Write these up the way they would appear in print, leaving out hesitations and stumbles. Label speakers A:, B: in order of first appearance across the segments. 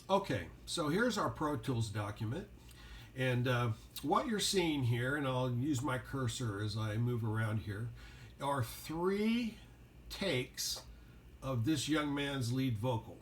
A: Okay, so here's our Pro Tools document. And what you're seeing here, and I'll use my cursor as I move around here, are 3 takes of this young man's lead vocal.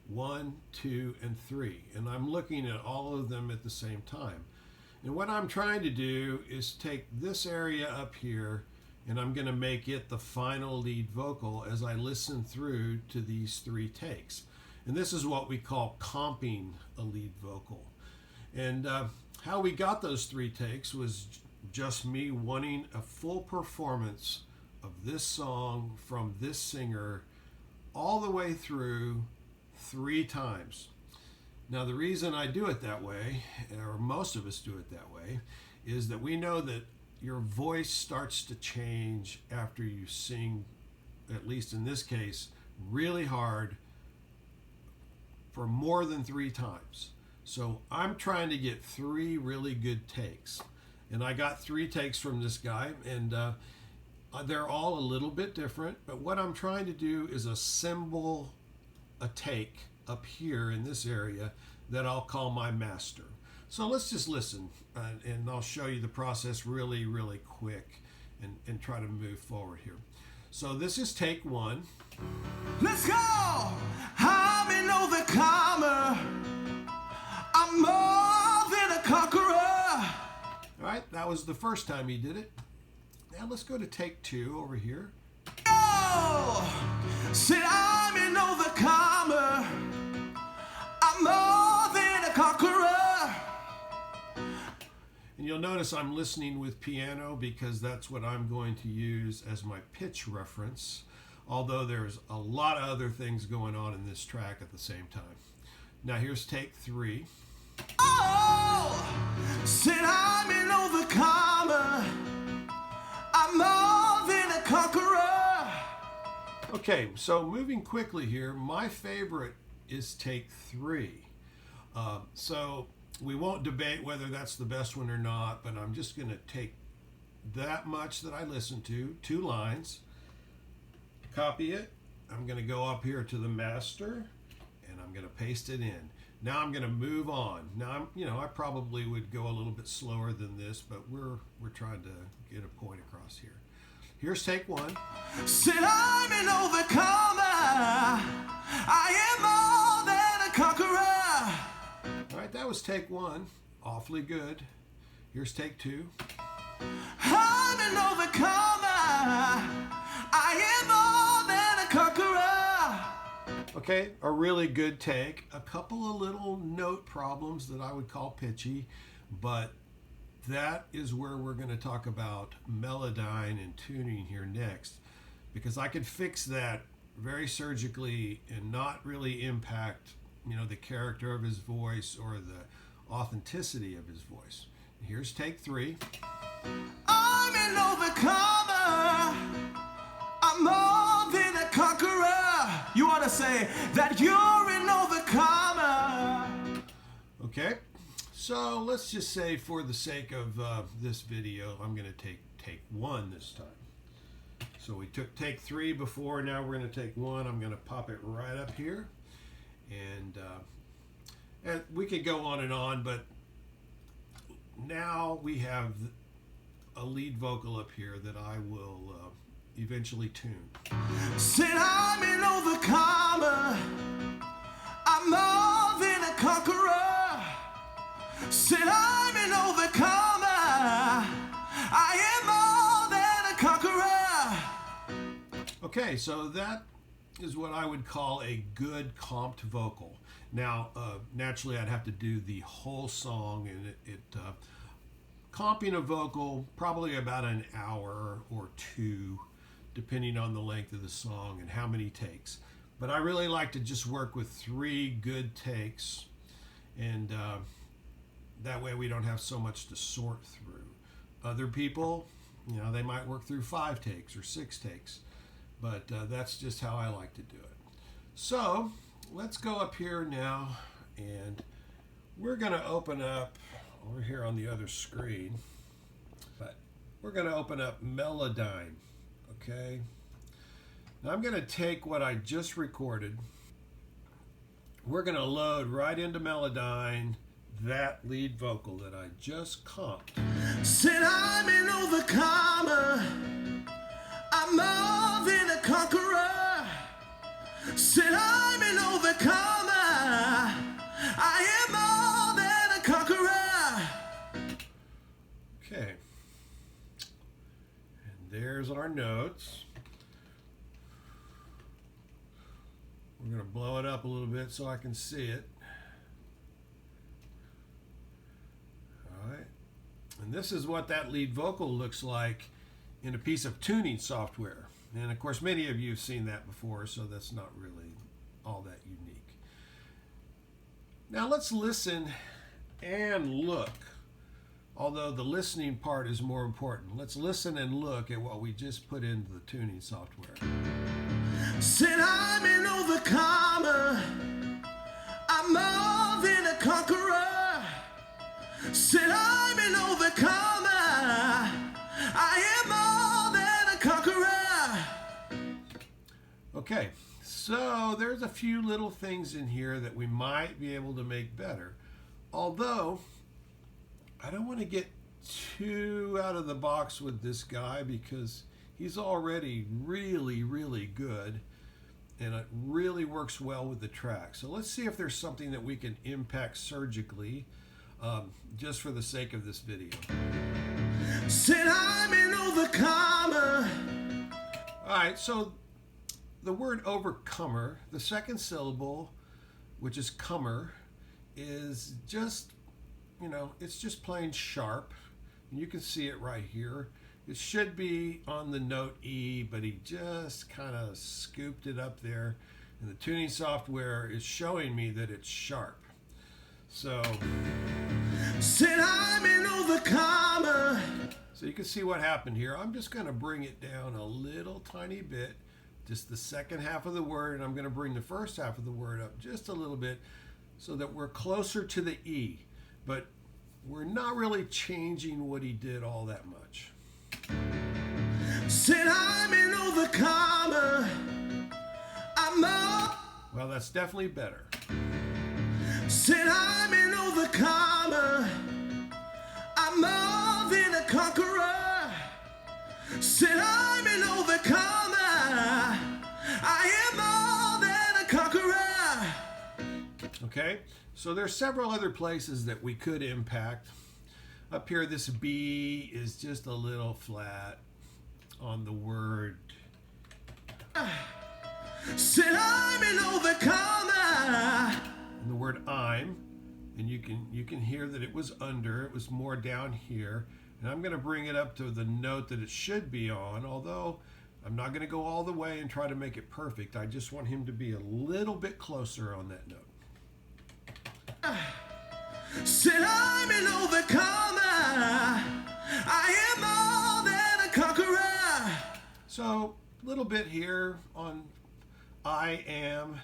A: 1, 2, and 3. And I'm looking at all of them at the same time. And what I'm trying to do is take this area up here and I'm going to make it the final lead vocal as I listen through to these 3 takes. And this is what we call comping a lead vocal. And how we got those 3 takes was just me wanting a full performance of this song from this singer all the way through 3 times. Now the reason I do it that way, or most of us do it that way, is that we know that your voice starts to change after you sing, at least in this case, really hard for more than 3 times. So I'm trying to get 3 really good takes. And I got 3 takes from this guy, and they're all a little bit different, but what I'm trying to do is assemble a take up here in this area that I'll call my master. So let's just listen, and I'll show you the process really, really quick and try to move forward here. So this is take 1.
B: Let's go! I'm an overcomer. I'm more than a conqueror.
A: All right, that was the first time he did it. Now let's go to take 2 over here.
B: Oh, said I'm an overcomer. I'm more than a conqueror.
A: And you'll notice I'm listening with piano because that's what I'm going to use as my pitch reference, although there's a lot of other things going on in this track at the same time. Now here's take 3.
B: Oh, said I'm an overcomer. I'm more than a conqueror.
A: Okay, so moving quickly here, my favorite is take 3. So we won't debate whether that's the best one or not, but I'm just going to take that much that I listened to, 2 lines, copy it. I'm going to go up here to the master, and I'm going to paste it in. Now I'm going to move on. Now I probably would go a little bit slower than this, but we're trying to get a point across here. Here's take 1.
B: Said I'm an overcomer. I am more than a conqueror.
A: All right, that was take 1. Awfully good. Here's take 2.
B: I'm an overcomer. I am more than a conqueror.
A: Okay, a really good take. A couple of little note problems that I would call pitchy, but that is where we're going to talk about Melodyne and tuning here next, because I could fix that very surgically and not really impact, the character of his voice or the authenticity of his voice. Here's take 3.
B: I'm an overcomer. I'm more than a conqueror. You want to say that you're an overcomer.
A: Okay, so let's just say for the sake of this video, I'm going to take 1 this time. So we took take 3 before, now we're going to take 1. I'm going to pop it right up here. And we could go on, but now we have a lead vocal up here that I will eventually tune.
B: Said I'm an overcomer. I'm more than a conqueror. Said I'm an overcomer. I am more than a conqueror.
A: Okay, so that is what I would call a good comped vocal. Now, naturally, I'd have to do the whole song, and comping a vocal probably about an hour or 2, depending on the length of the song and how many takes. But I really like to just work with 3 good takes, and that way we don't have so much to sort through. Other people, they might work through 5 takes or 6 takes, but that's just how I like to do it. So let's go up here now, and we're going to open up over here on the other screen, but we're going to open up Melodyne. Okay, now I'm going to take what I just recorded, we're going to load right into Melodyne that lead vocal that I just comped.
B: Said I'm an overcomer, I'm more than a conqueror. Said I'm an overcomer, I am more than a conqueror.
A: Okay. And there's our notes. We're going to blow it up a little bit so I can see it. All right. And this is what that lead vocal looks like in a piece of tuning software. And of course, many of you have seen that before, so that's not really all that unique. Now let's listen and look. Although the listening part is more important. Let's listen and look at what we just put into the tuning software.
B: Said I'm an overcomer, I'm more than a conqueror. Said I'm an overcomer, I am more than a conqueror.
A: Okay, so there's a few little things in here that we might be able to make better. Although, I don't want to get too out of the box with this guy because he's already really, really good and it really works well with the track. So let's see if there's something that we can impact surgically just for the sake of this video.
B: Said I'm an overcomer.
A: All right, so the word overcomer, the second syllable, which is comer, is just, it's just plain sharp. And you can see it right here. It should be on the note E, but he just kind of scooped it up there. And the tuning software is showing me that it's sharp. So,
B: said I'm an overcomer.
A: So you can see what happened here. I'm just going to bring it down a little tiny bit, just the second half of the word, and I'm going to bring the first half of the word up just a little bit so that we're closer to the E. But we're not really changing what he did all that much.
B: Said I'm an overcomer, I'm more.
A: Well, that's definitely better.
B: Said I'm an overcomer, I'm more than a conqueror. Said I'm an overcomer, I am more than a conqueror.
A: Okay, so there's several other places that we could impact. Up here, this B is just a little flat on the word.
B: Said I'm an overcomer.
A: And the word I'm, and you can hear that it was under. It was more down here, and I'm going to bring it up to the note that it should be on. Although I'm not going to go all the way and try to make it perfect. I just want him to be a little bit closer on that note.
B: Said I'm an overcomer, I am more than a conqueror.
A: So, a little bit here on I am.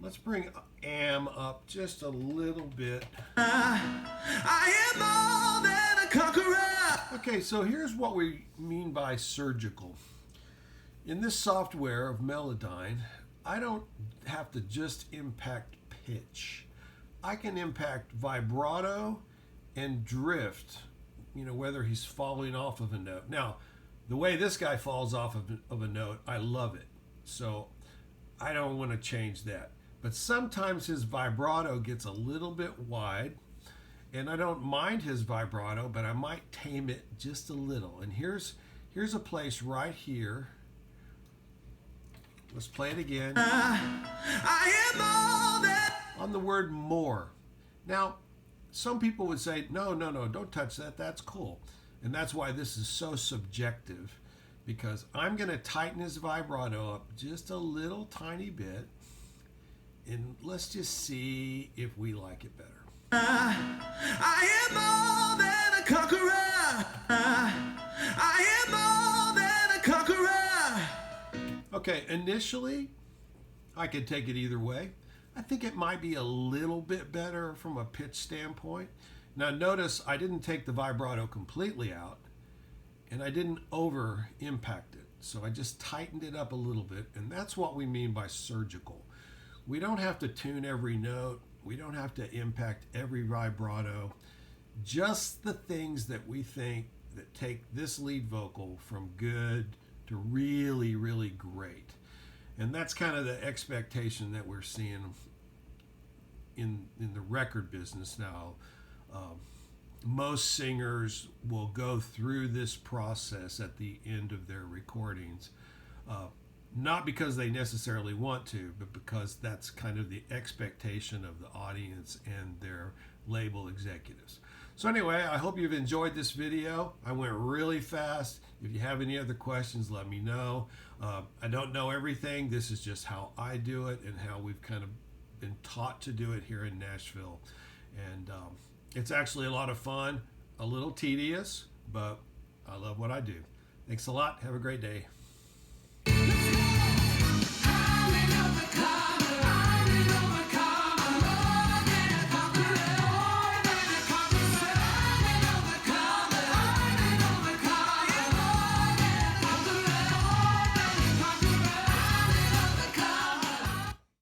A: Let's bring am up just a little bit.
B: I am more than a conqueror.
A: Okay, so here's what we mean by surgical. In this software of Melodyne, I don't have to just impact pitch. I can impact vibrato and drift, whether he's falling off of a note. Now, the way this guy falls off of a note, I love it. So I don't want to change that. But sometimes his vibrato gets a little bit wide, and I don't mind his vibrato, but I might tame it just a little. And here's a place right here. Let's play it again.
B: I am all that.
A: On the word more. Now, some people would say, no, don't touch that. That's cool. And that's why this is so subjective, because I'm going to tighten his vibrato up just a little tiny bit, and let's just see if we like it better.
B: I am more than a conqueror. I am more than a conqueror.
A: Okay, initially, I could take it either way. I think it might be a little bit better from a pitch standpoint. Now notice I didn't take the vibrato completely out, and I didn't over impact it. So I just tightened it up a little bit, and that's what we mean by surgical. We don't have to tune every note. We don't have to impact every vibrato. Just the things that we think that take this lead vocal from good to really, really great. And that's kind of the expectation that we're seeing in the record business now. Most singers will go through this process at the end of their recordings, not because they necessarily want to, but because that's kind of the expectation of the audience and their label executives. So anyway, I hope you've enjoyed this video. I went really fast. If you have any other questions, let me know. I don't know everything. This is just how I do it and how we've kind of been taught to do it here in Nashville. And it's actually a lot of fun, a little tedious, but I love what I do. Thanks a lot. Have a great day.